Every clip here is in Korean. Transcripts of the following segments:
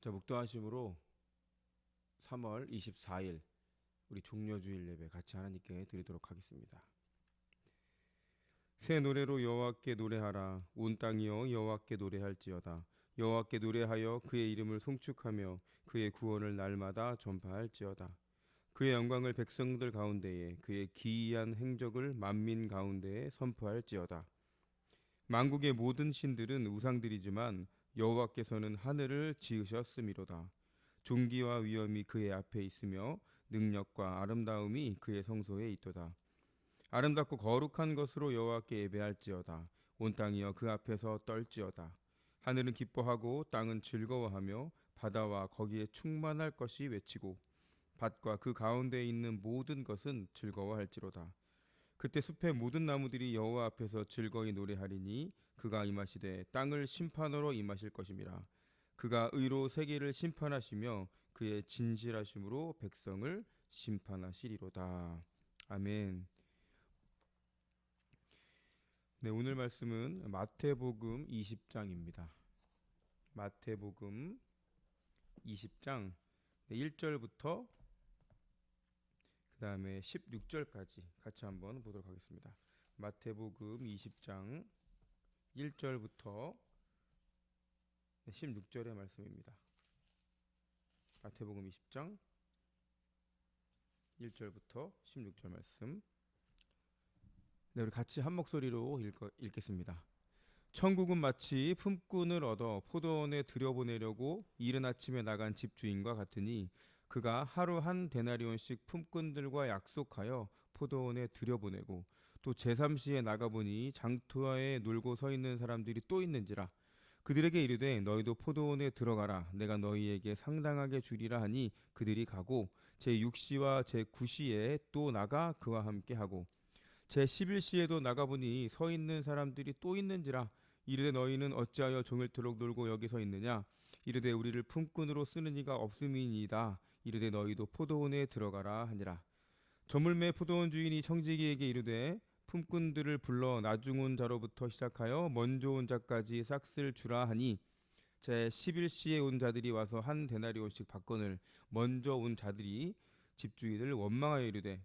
자, 묵도하심으로 3월 24일 우리 종려주일 예배 같이 하나님께 드리도록 하겠습니다. 새 노래로 여호와께 노래하라. 온 땅이여 여호와께 노래할지어다. 여호와께 노래하여 그의 이름을 송축하며 그의 구원을 날마다 전파할지어다. 그의 영광을 백성들 가운데에, 그의 기이한 행적을 만민 가운데에 선포할지어다. 만국의 모든 신들은 우상들이지만 여호와께서는 하늘을 지으셨음이로다. 존귀와 위엄이 그의 앞에 있으며 능력과 아름다움이 그의 성소에 있도다. 아름답고 거룩한 것으로 여호와께 예배할지어다. 온 땅이여 그 앞에서 떨지어다. 하늘은 기뻐하고 땅은 즐거워하며 바다와 거기에 충만할 것이 외치고 밭과 그 가운데에 있는 모든 것은 즐거워할지로다. 그때 숲의 모든 나무들이 여호와 앞에서 즐거이 노래하리니 그가 임하시되 땅을 심판으로 임하실 것임이라. 그가 의로 세계를 심판하시며 그의 진실하심으로 백성을 심판하시리로다. 아멘. 네, 오늘 말씀은 마태복음 20장입니다. 마태복음 20장 1절부터 그 다음에 16절까지 같이 한번 보도록 하겠습니다. 마태복음 20장 1절부터 16절의 말씀입니다. 마태복음 20장 1절부터 16절 말씀. 네, 우리 같이 한 목소리로 읽겠습니다. 천국은 마치 품꾼을 얻어 포도원에 들여보내려고 이른 아침에 나간 집주인과 같으니 그가 하루 한 데나리온씩 품꾼들과 약속하여 포도원에 들여보내고 또 제3시에 나가보니 장터에 놀고 서 있는 사람들이 또 있는지라. 그들에게 이르되 너희도 포도원에 들어가라. 내가 너희에게 상당하게 주리라 하니 그들이 가고 제6시와 제9시에 또 나가 그와 함께 하고 제11시에도 나가보니 서 있는 사람들이 또 있는지라. 이르되 너희는 어찌하여 종일토록 놀고 여기 서 있느냐. 이르되 우리를 품꾼으로 쓰는 이가 없음이니이다. 이르되 너희도 포도원에 들어가라 하니라. 저물매 포도원 주인이 청지기에게 이르되 품꾼들을 불러 나중 온 자로부터 시작하여 먼저 온 자까지 싹쓸 주라 하니 제11시에 온 자들이 와서 한 데나리온씩 받거늘 먼저 온 자들이 집주인을 원망하여 이르되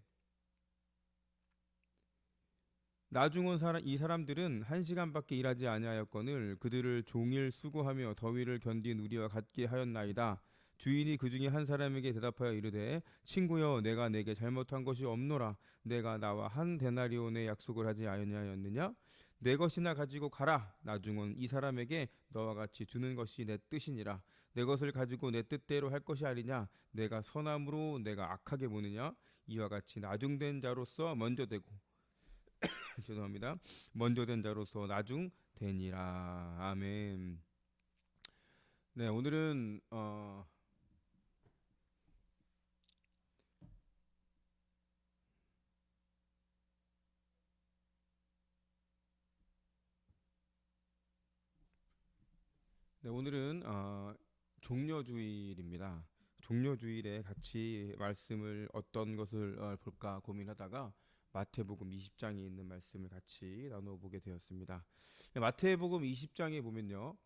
나중 온 이 사람들은 1시간밖에 일하지 아니하였거늘 그들을 종일 수고하며 더위를 견딘 우리와 같게 하였나이다. 주인이 그 중에 한 사람에게 대답하여 이르되 친구여 내가 내게 잘못한 것이 없노라. 내가 나와 한 데나리온의 약속을 하지 아니하였느냐? 내 것이나 가지고 가라. 나중 온 이 사람에게 너와 같이 주는 것이 내 뜻이니라. 내 것을 가지고 내 뜻대로 할 것이 아니냐? 내가 선함으로 내가 악하게 보느냐? 이와 같이 나중된 자로서 먼저 되고 죄송합니다. 먼저 된 자로서 나중 되니라. 아멘. 네, 오늘은 종려주일입니다. 종려주일에 같이 말씀을 어떤 것을 볼까 고민하다가 마태복음 20장에 있는 말씀을 같이 나눠보게 되었습니다. 마태복음 20장에 보면요.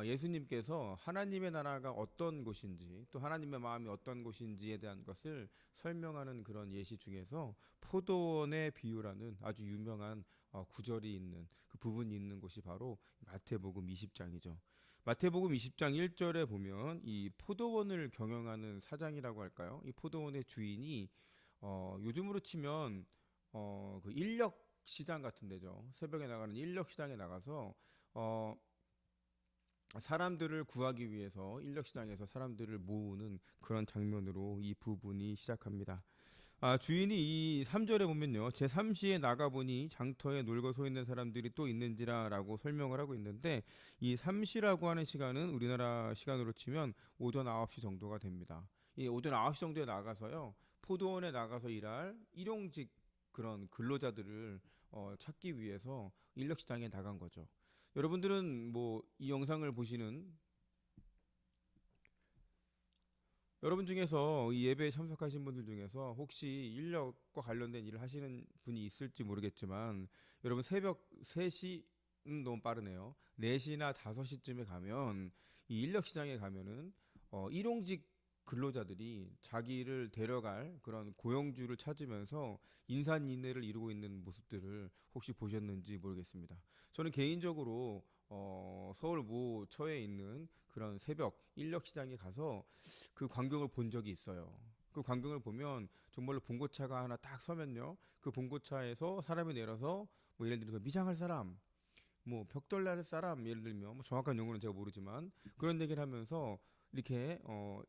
예수님께서 하나님의 나라가 어떤 곳인지 또 하나님의 마음이 어떤 곳인지에 대한 것을 설명하는 그런 예시 중에서 포도원의 비유라는 아주 유명한 구절이 있는 그 부분이 있는 곳이 바로 마태복음 20장이죠. 마태복음 20장 1절에 보면 이 포도원을 경영하는 사장이라고 할까요? 이 포도원의 주인이 요즘으로 치면 그 인력 시장 같은 데죠. 새벽에 나가는 인력 시장에 나가서 사람들을 구하기 위해서 인력 시장에서 사람들을 모으는 그런 장면으로 이 부분이 시작합니다. 주인이 이 3절에 보면요. 제3시에 나가보니 장터에 놀고 서 있는 사람들이 또 있는지라라고 설명을 하고 있는데 이 3시라고 하는 시간은 우리나라 시간으로 치면 오전 9시 정도가 됩니다. 이 오전 9시 정도에 나가서요. 포도원에 나가서 일할 일용직 그런 근로자들을 찾기 위해서 인력 시장에 나간 거죠. 여러분들은 뭐 이 영상을 보시는 여러분 중에서 이 예배에 참석하신 분들 중에서 혹시 인력과 관련된 일을 하시는 분이 있을지 모르겠지만 여러분 새벽 3시 너무 빠르네요. 4시나 5시쯤에 가면 이 인력 시장에 가면은 일용직 근로자들이 자기를 데려갈 그런 고용주를 찾으면서 인산인해를 이루고 있는 모습들을 혹시 보셨는지 모르겠습니다. 저는 개인적으로 서울 모처에 있는 그런 새벽 인력 시장에 가서 그 광경을 본 적이 있어요. 그 광경을 보면 정말로 봉고차가 하나 딱 서면요. 그 봉고차에서 사람이 내려서 뭐 예를 들어서 미장할 사람, 뭐 벽돌 날 사람 예를 들면 뭐 정확한 용어는 제가 모르지만 그런 얘기를 하면서 이렇게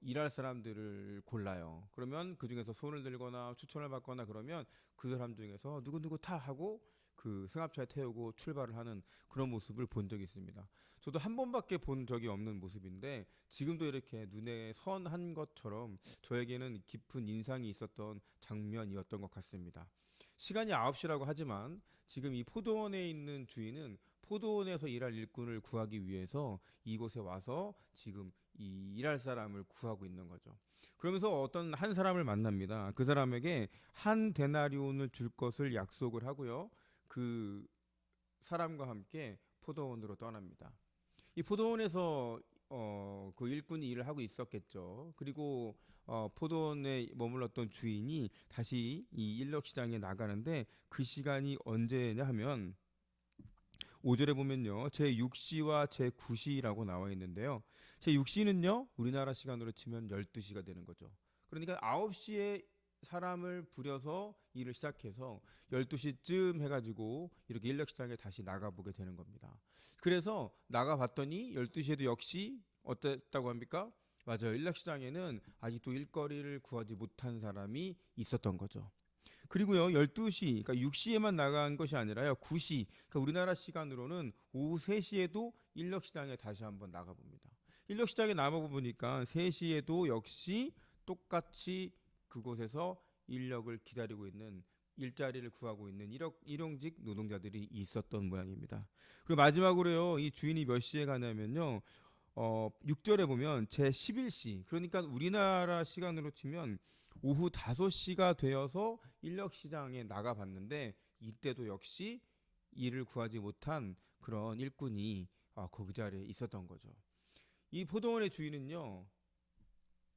일할 사람들을 골라요. 그러면 그 중에서 손을 들거나 추천을 받거나 그러면 그 사람 중에서 누구 누구 타 하고 그 승합차에 태우고 출발을 하는 그런 모습을 본 적이 있습니다. 저도 한 번밖에 본 적이 없는 모습인데 지금도 이렇게 눈에 선한 것처럼 저에게는 깊은 인상이 있었던 장면이었던 것 같습니다. 시간이 9시라고 하지만 지금 이 포도원에 있는 주인은 포도원에서 일할 일꾼을 구하기 위해서 이곳에 와서 지금 이 일할 사람을 구하고 있는 거죠. 그러면서 어떤 한 사람을 만납니다. 그 사람에게 한 데나리온을 줄 것을 약속을 하고요. 그 사람과 함께 포도원으로 떠납니다. 이 포도원에서 그 일꾼이 일을 하고 있었겠죠. 그리고 포도원에 머물렀던 주인이 다시 이 인력 시장에 나가는데 그 시간이 언제냐 하면 5절에 보면요. 제6시와 제9시라고 나와 있는데요. 제6시는요. 우리나라 시간으로 치면 12시가 되는 거죠. 그러니까 9시에 사람을 부려서 일을 시작해서 12시쯤 해가지고 이렇게 인력 시장에 다시 나가보게 되는 겁니다. 그래서 나가봤더니 12시에도 역시 어땠다고 합니까? 맞아요. 인력 시장에는 아직도 일거리를 구하지 못한 사람이 있었던 거죠. 그리고요, 12시, 그러니까 6시에만 나간 것이 아니라요, 9시, 그러니까 우리나라 시간으로는 오후 3시에도 인력시장에 다시 한번 나가봅니다. 인력시장에 나가보니까 3시에도 역시 똑같이 그곳에서 인력을 기다리고 있는 일자리를 구하고 있는 일용직 노동자들이 있었던 모양입니다. 그리고 마지막으로요, 이 주인이 몇 시에 가냐면요, 6절에 보면 제 11시, 그러니까 우리나라 시간으로 치면 오후 5시가 되어서 인력 시장에 나가 봤는데 이때도 역시 일을 구하지 못한 그런 일꾼이 그 자리에 있었던 거죠. 이 포도원의 주인은요.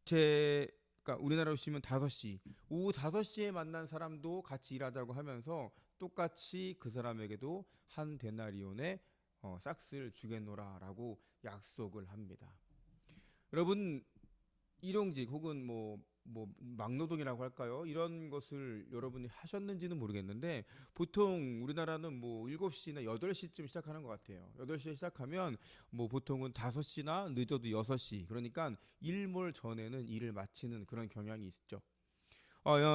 제 그러니까 우리나라로 치면 5시, 오후 5시에 만난 사람도 같이 일하자고 하면서 똑같이 그 사람에게도 한 데나리온의 싹스를 주겠노라라고 약속을 합니다. 여러분 일용직 혹은 뭐 막노동이라고 할까요? 이런 것을 여러분이 하셨는지는 모르겠는데 보통 우리나라는 뭐 7시나 8시쯤 시작하는 것 같아요. 8시에 시작하면 뭐 보통은 5시나 늦어도 6시. 그러니까 일몰 전에는 일을 마치는 그런 경향이 있죠.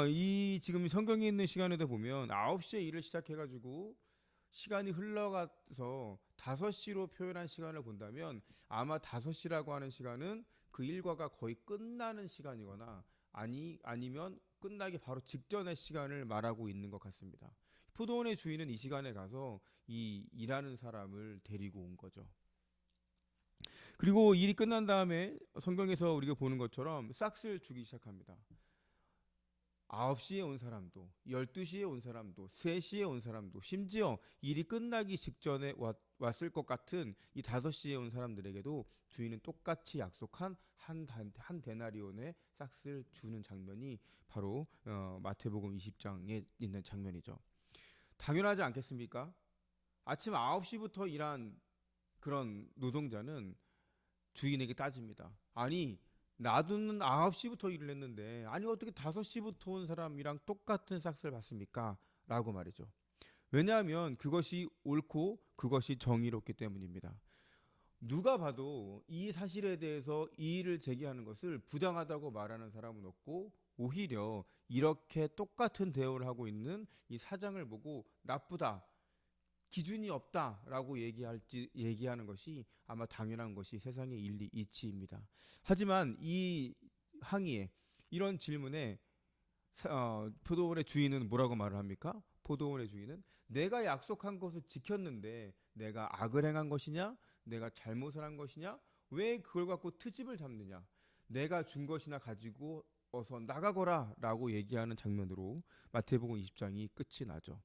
이 지금 성경에 있는 시간에도 보면 9시에 일을 시작해가지고 시간이 흘러가서 5시로 표현한 시간을 본다면 아마 5시라고 하는 시간은 그 일과가 거의 끝나는 시간이거나 아니면 끝나기 바로 직전의 시간을 말하고 있는 것 같습니다. 포도원의 주인은 이 시간에 가서 이 일하는 사람을 데리고 온 거죠. 그리고 일이 끝난 다음에 성경에서 우리가 보는 것처럼 싹스를 주기 시작합니다. 9시에 온 사람도, 12시에 온 사람도, 3시에 온 사람도, 심지어 일이 끝나기 직전에 왔을 것 같은 이 5시에 온 사람들에게도 주인은 똑같이 약속한 한 데나리온의 싹스를 주는 장면이 바로 마태복음 20장에 있는 장면이죠. 당연하지 않겠습니까? 아침 9시부터 일한 그런 노동자는 주인에게 따집니다. 아니, 나도는 9시부터 일을 했는데 아니 어떻게 5시부터 온 사람이랑 똑같은 싹스를 받습니까? 라고 말이죠. 왜냐하면 그것이 옳고 그것이 정의롭기 때문입니다. 누가 봐도 이 사실에 대해서 이의를 제기하는 것을 부당하다고 말하는 사람은 없고 오히려 이렇게 똑같은 대우를 하고 있는 이 사장을 보고 나쁘다, 기준이 없다라고 얘기하는 것이 아마 당연한 것이 세상의 일리 이치입니다. 하지만 이 항의에 이런 질문에 포도원의 주인은 뭐라고 말을 합니까? 포도원의 주인은 내가 약속한 것을 지켰는데 내가 악을 행한 것이냐? 내가 잘못을 한 것이냐? 왜 그걸 갖고 트집을 잡느냐? 내가 준 것이나 가지고 어서 나가거라 라고 얘기하는 장면으로 마태복음 20장이 끝이 나죠.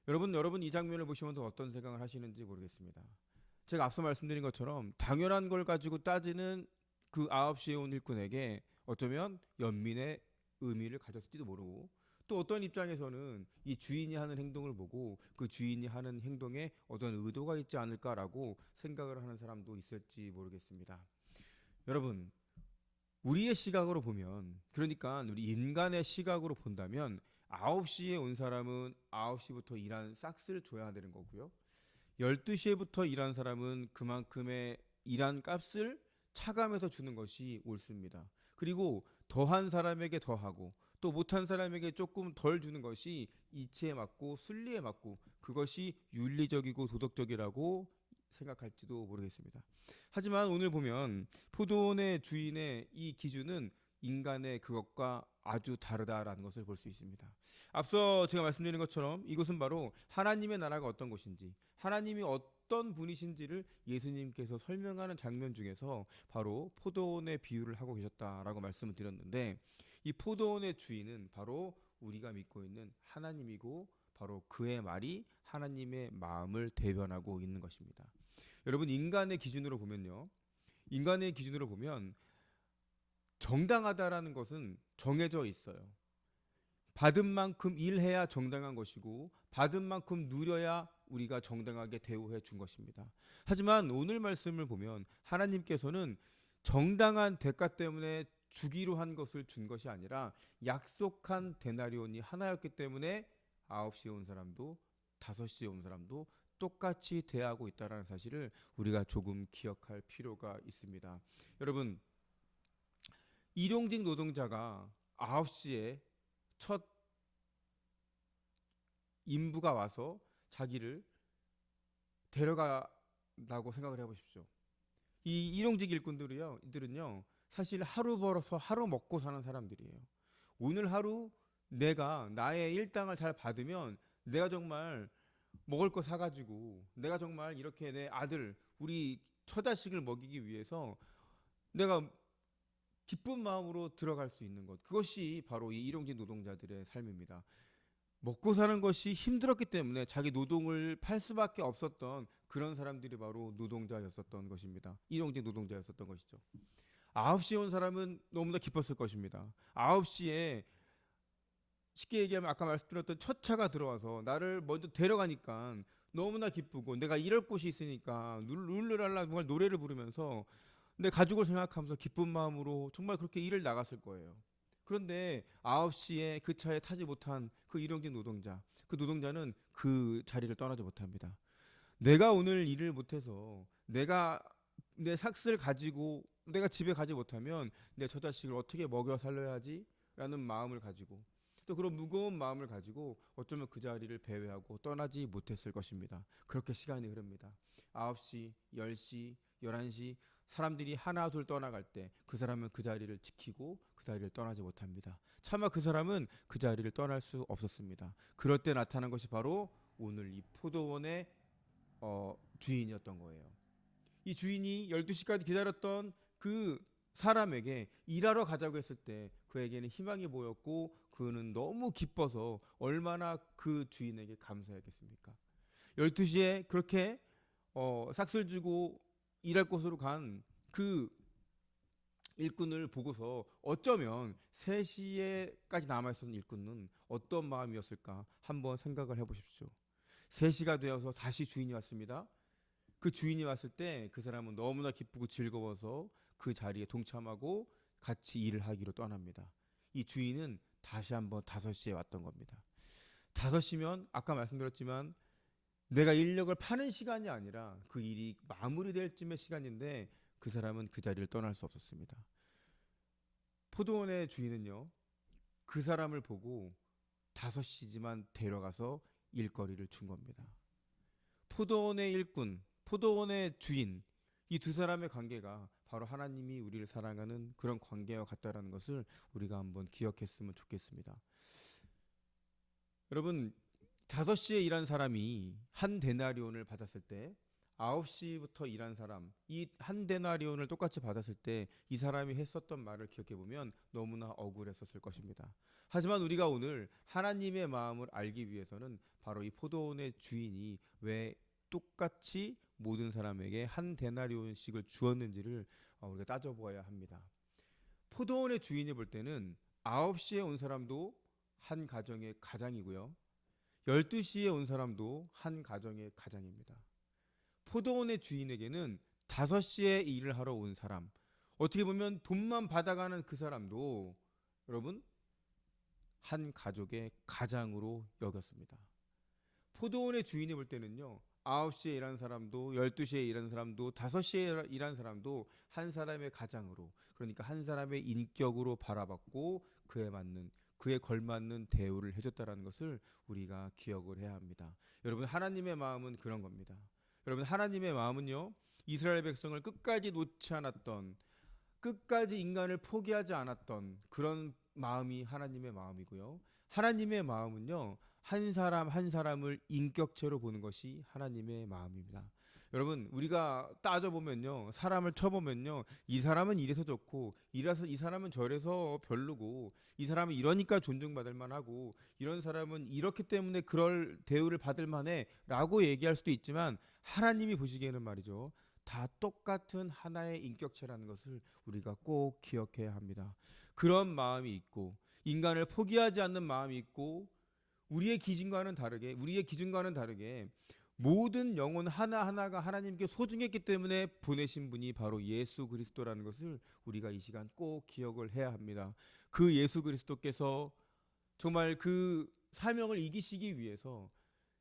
여러분 이 장면을 보시면 어떤 생각을 하시는지 모르겠습니다. 제가 앞서 말씀드린 것처럼 당연한 걸 가지고 따지는 그 9시에 온 일꾼에게 어쩌면 연민의 의미를 가졌을지도 모르고, 또 어떤 입장에서는 이 주인이 하는 행동을 보고 그 주인이 하는 행동에 어떤 의도가 있지 않을까라고 생각을 하는 사람도 있을지 모르겠습니다. 여러분, 우리의 시각으로 보면, 그러니까 우리 인간의 시각으로 본다면 9시에 온 사람은 9시부터 일한 싹스를 줘야 되는 거고요. 12시에부터 일한 사람은 그만큼의 일한 값을 차감해서 주는 것이 옳습니다. 그리고 더한 사람에게 더하고 또 못한 사람에게 조금 덜 주는 것이 이치에 맞고 순리에 맞고 그것이 윤리적이고 도덕적이라고 생각할지도 모르겠습니다. 하지만 오늘 보면 포도원의 주인의 이 기준은 인간의 그것과 아주 다르다라는 것을 볼 수 있습니다. 앞서 제가 말씀드린 것처럼 이것은 바로 하나님의 나라가 어떤 곳인지, 하나님이 어떤 분이신지를 예수님께서 설명하는 장면 중에서 바로 포도원의 비유를 하고 계셨다라고 말씀을 드렸는데, 이 포도원의 주인은 바로 우리가 믿고 있는 하나님이고 바로 그의 말이 하나님의 마음을 대변하고 있는 것입니다. 여러분, 인간의 기준으로 보면요, 인간의 기준으로 보면 정당하다라는 것은 정해져 있어요. 받은 만큼 일해야 정당한 것이고 받은 만큼 누려야 우리가 정당하게 대우해 준 것입니다. 하지만 오늘 말씀을 보면 하나님께서는 정당한 대가 때문에 주기로 한 것을 준 것이 아니라 약속한 데나리온이 하나였기 때문에 9시에 온 사람도 5시에 온 사람도 똑같이 대하고 있다는 사실을 우리가 조금 기억할 필요가 있습니다. 여러분, 일용직 노동자가 9시에 첫 인부가 와서 자기를 데려간다고 생각을 해보십시오. 이 일용직 이들은요, 사실 하루 벌어서 하루 먹고 사는 사람들이에요. 오늘 하루 내가 나의 일당을 잘 받으면 내가 정말 먹을 거 사가지고 내가 정말 이렇게 내 아들, 우리 처자식을 먹이기 위해서 내가 기쁜 마음으로 들어갈 수 있는 것, 그것이 바로 이 일용직 노동자들의 삶입니다. 먹고 사는 것이 힘들었기 때문에 자기 노동을 팔 수밖에 없었던 그런 사람들이 바로 노동자였었던 것입니다. 일용직 노동자였었던 것이죠. 9시에 온 사람은 너무나 기뻤을 것입니다. 9시에 쉽게 얘기하면 아까 말씀드렸던 첫 차가 들어와서 나를 먼저 데려가니까 너무나 기쁘고, 내가 이럴 곳이 있으니까 룰루랄라 정말 노래를 부르면서 내 가족을 생각하면서 기쁜 마음으로 정말 그렇게 일을 나갔을 거예요. 그런데 9시에 그 차에 타지 못한 그 일용직 노동자, 그 노동자는 그 자리를 떠나지 못합니다. 내가 오늘 일을 못해서 내가 내 삭스를 가지고 내가 집에 가지 못하면 내 처자식을 어떻게 먹여 살려야지? 라는 마음을 가지고, 또 그런 무거운 마음을 가지고 어쩌면 그 자리를 배회하고 떠나지 못했을 것입니다. 그렇게 시간이 흐릅니다. 9시, 10시, 11시 사람들이 하나 둘 떠나갈 때 그 사람은 그 자리를 지키고 그 자리를 떠나지 못합니다. 차마 그 사람은 그 자리를 떠날 수 없었습니다. 그럴 때 나타난 것이 바로 오늘 이 포도원의 주인이었던 거예요. 이 주인이 12시까지 기다렸던 그 사람에게 일하러 가자고 했을 때 그에게는 희망이 보였고 그는 너무 기뻐서 얼마나 그 주인에게 감사했겠습니까? 12시에 그렇게 삭슬 주고 일할 곳으로 간 그 일꾼을 보고서 어쩌면 3시에까지 남아있었던 일꾼은 어떤 마음이었을까 한번 생각을 해보십시오. 3시가 되어서 다시 주인이 왔습니다. 그 주인이 왔을 때 그 사람은 너무나 기쁘고 즐거워서 그 자리에 동참하고 같이 일을 하기로 떠납니다. 이 주인은 다시 한번 5시에 왔던 겁니다. 5시면 아까 말씀드렸지만 내가 인력을 파는 시간이 아니라 그 일이 마무리될 쯤의 시간인데 그 사람은 그 자리를 떠날 수 없었습니다. 포도원의 주인은요, 그 사람을 보고 5시지만 데려가서 일거리를 준 겁니다. 포도원의 일꾼, 포도원의 주인, 이 두 사람의 관계가 바로 하나님이 우리를 사랑하는 그런 관계와 같다라는 것을 우리가 한번 기억했으면 좋겠습니다. 여러분, 5시에 일한 사람이 한 데나리온을 받았을 때 9시부터 일한 사람, 이 한 데나리온을 똑같이 받았을 때 이 사람이 했었던 말을 기억해 보면 너무나 억울했었을 것입니다. 하지만 우리가 오늘 하나님의 마음을 알기 위해서는 바로 이 포도원의 주인이 왜 똑같이 모든 사람에게 한 데나리온씩을 주었는지를 우리가 따져보아야 합니다. 포도원의 주인이 볼 때는 9시에 온 사람도 한 가정의 가장이고요. 12시에 온 사람도 한 가정의 가장입니다. 포도원의 주인에게는 5시에 일을 하러 온 사람, 어떻게 보면 돈만 받아가는 그 사람도 여러분 한 가족의 가장으로 여겼습니다. 포도원의 주인이 볼 때는요, 9시에 일하는 사람도 12시에 일하는 사람도 5시에 일하는 사람도 한 사람의 가장으로, 그러니까 한 사람의 인격으로 바라봤고 그에 맞는 그에 걸맞는 대우를 해줬다라는 것을 우리가 기억을 해야 합니다. 여러분, 하나님의 마음은 그런 겁니다. 여러분, 하나님의 마음은요, 이스라엘 백성을 끝까지 놓지 않았던, 끝까지 인간을 포기하지 않았던 그런 마음이 하나님의 마음이고요. 하나님의 마음은요, 한 사람 한 사람을 인격체로 보는 것이 하나님의 마음입니다. 여러분, 우리가 따져보면요, 사람을 쳐보면요, 이 사람은 이래서 좋고, 이래서 이 사람은 저래서 별로고, 이 사람은 이러니까 존중받을 만하고, 이런 사람은 이렇기 때문에 그럴 대우를 받을 만해라고 얘기할 수도 있지만, 하나님이 보시기에는 말이죠, 다 똑같은 하나의 인격체라는 것을 우리가 꼭 기억해야 합니다. 그런 마음이 있고, 인간을 포기하지 않는 마음이 있고, 우리의 기준과는 다르게 모든 영혼 하나하나가 하나님께 소중했기 때문에 보내신 분이 바로 예수 그리스도라는 것을 우리가 이 시간 꼭 기억을 해야 합니다. 그 예수 그리스도께서 정말 그 사명을 이기시기 위해서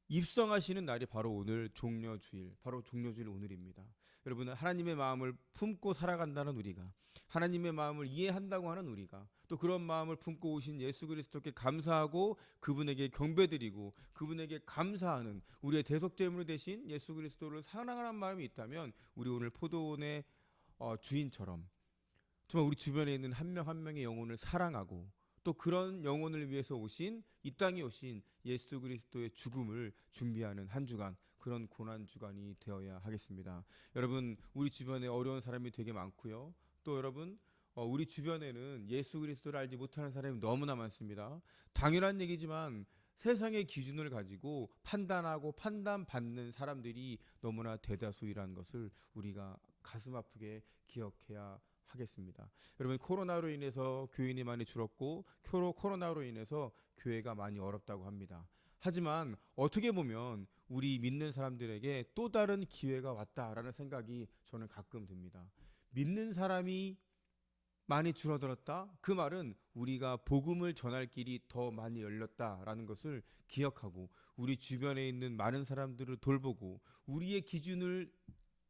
입성하시는 날이 바로 오늘 종려주일, 바로 종려주일 오늘입니다. 여러분은 하나님의 마음을 품고 살아간다는 우리가, 하나님의 마음을 이해한다고 하는 우리가, 또 그런 마음을 품고 오신 예수 그리스도께 감사하고 그분에게 경배드리고 그분에게 감사하는 우리의 대속제물이 되신 예수 그리스도를 사랑하는 마음이 있다면, 우리 오늘 포도원의 주인처럼 정말 우리 주변에 있는 한 명 한 명의 영혼을 사랑하고, 또 그런 영혼을 위해서 오신, 이 땅에 오신 예수 그리스도의 죽음을 준비하는 한 주간, 그런 고난 주간이 되어야 하겠습니다. 여러분, 우리 주변에 어려운 사람이 되게 많고요. 또 여러분, 우리 주변에는 예수 그리스도를 알지 못하는 사람이 너무나 많습니다. 당연한 얘기지만 세상의 기준을 가지고 판단하고 판단받는 사람들이 너무나 대다수이라는 것을 우리가 가슴 아프게 기억해야 하겠습니다. 여러분, 코로나로 인해서 교인이 많이 줄었고 코로나로 인해서 교회가 많이 어렵다고 합니다. 하지만 어떻게 보면 우리 믿는 사람들에게 또 다른 기회가 왔다라는 생각이 저는 가끔 듭니다. 믿는 사람이 많이 줄어들었다? 그 말은 우리가 복음을 전할 길이 더 많이 열렸다라는 것을 기억하고, 우리 주변에 있는 많은 사람들을 돌보고, 우리의 기준을,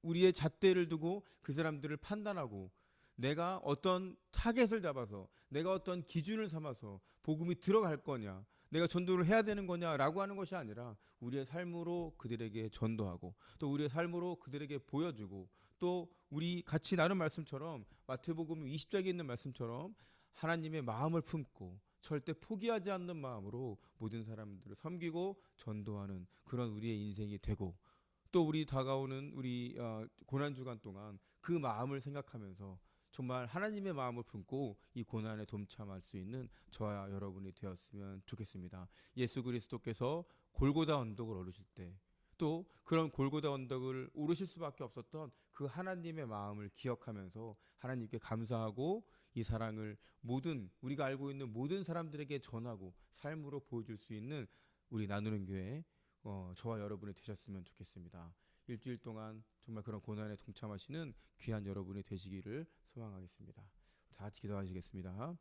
우리의 잣대를 두고 그 사람들을 판단하고, 내가 어떤 타겟을 잡아서, 내가 어떤 기준을 삼아서 복음이 들어갈 거냐, 내가 전도를 해야 되는 거냐라고 하는 것이 아니라, 우리의 삶으로 그들에게 전도하고, 또 우리의 삶으로 그들에게 보여주고, 또 우리 같이 나눈 말씀처럼, 마태복음 20장에 있는 말씀처럼 하나님의 마음을 품고 절대 포기하지 않는 마음으로 모든 사람들을 섬기고 전도하는 그런 우리의 인생이 되고, 또 우리 다가오는 우리 고난 주간 동안 그 마음을 생각하면서 정말 하나님의 마음을 품고 이 고난에 동참할 수 있는 저와 여러분이 되었으면 좋겠습니다. 예수 그리스도께서 골고다 언덕을 오르실 때, 또 그런 골고다 언덕을 오르실 수밖에 없었던 그 하나님의 마음을 기억하면서 하나님께 감사하고, 이 사랑을 모든 우리가 알고 있는 모든 사람들에게 전하고 삶으로 보여줄 수 있는 우리 나누는 교회, 저와 여러분이 되셨으면 좋겠습니다. 일주일 동안 정말 그런 고난에 동참하시는 귀한 여러분이 되시기를 소망하겠습니다. 다 같이 기도하시겠습니다.